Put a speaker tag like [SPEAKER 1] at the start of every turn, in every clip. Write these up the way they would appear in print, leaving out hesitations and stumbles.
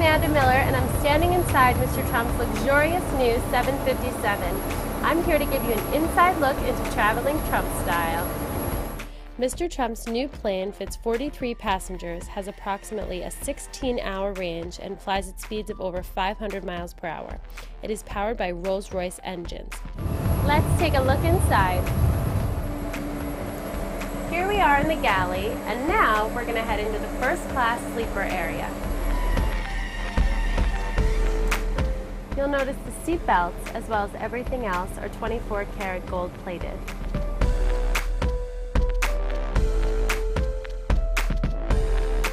[SPEAKER 1] Amanda Miller, and I'm standing inside Mr. Trump's luxurious new 757. I'm here to give you an inside look into traveling Trump style. Mr. Trump's new plane fits 43 passengers, has approximately a 16-hour range, and flies at speeds of over 500 miles per hour. It is powered by Rolls-Royce engines. Let's take a look inside. Here we are in the galley, and now we're going to head into the first-class sleeper area. You'll notice the seat belts, as well as everything else, are 24-karat gold plated.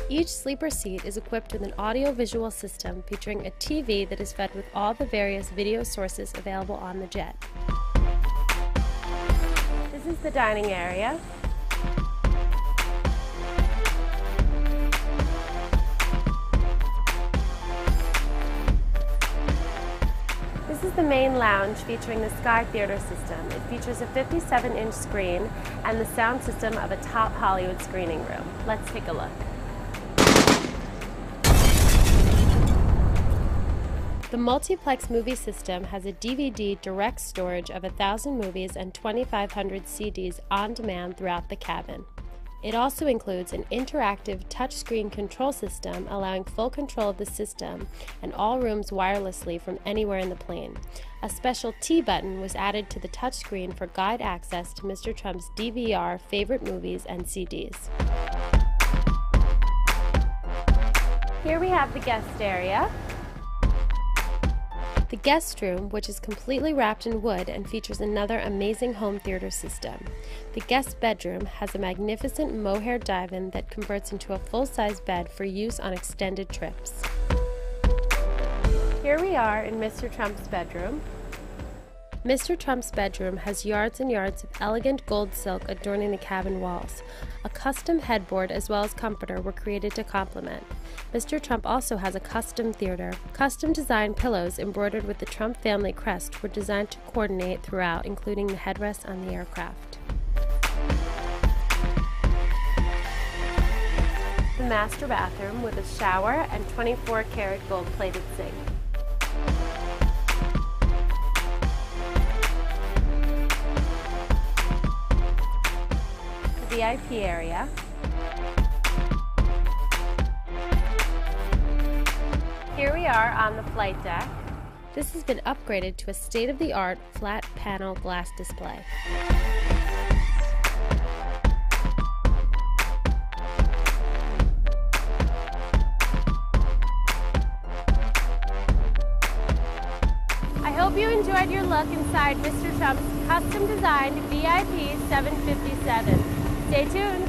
[SPEAKER 1] Each sleeper seat is equipped with an audio-visual system featuring a TV that is fed with all the various video sources available on the jet. This is the dining area. This is the main lounge featuring the Sky Theater system. It features a 57-inch screen and the sound system of a top Hollywood screening room. Let's take a look. The multiplex movie system has a DVD direct storage of 1,000 movies and 2,500 CDs on demand throughout the cabin. It also includes an interactive touchscreen control system allowing full control of the system and all rooms wirelessly from anywhere in the plane. A special T button was added to the touchscreen for guide access to Mr. Trump's DVR favorite movies and CDs. Here we have the guest area. The guest room, which is completely wrapped in wood and features another amazing home theater system. The guest bedroom has a magnificent mohair divan that converts into a full-size bed for use on extended trips. Here we are in Mr. Trump's bedroom. Mr. Trump's bedroom has yards and yards of elegant gold silk adorning the cabin walls. A custom headboard as well as comforter were created to complement. Mr. Trump also has a custom theater. Custom designed pillows embroidered with the Trump family crest were designed to coordinate throughout, including the headrest on the aircraft. The master bathroom with a shower and 24-karat gold-plated sink. VIP area. Here we are on the flight deck. This has been upgraded to a state-of-the-art flat panel glass display. I hope you enjoyed your look inside Mr. Trump's custom-designed VIP 757. Stay tuned.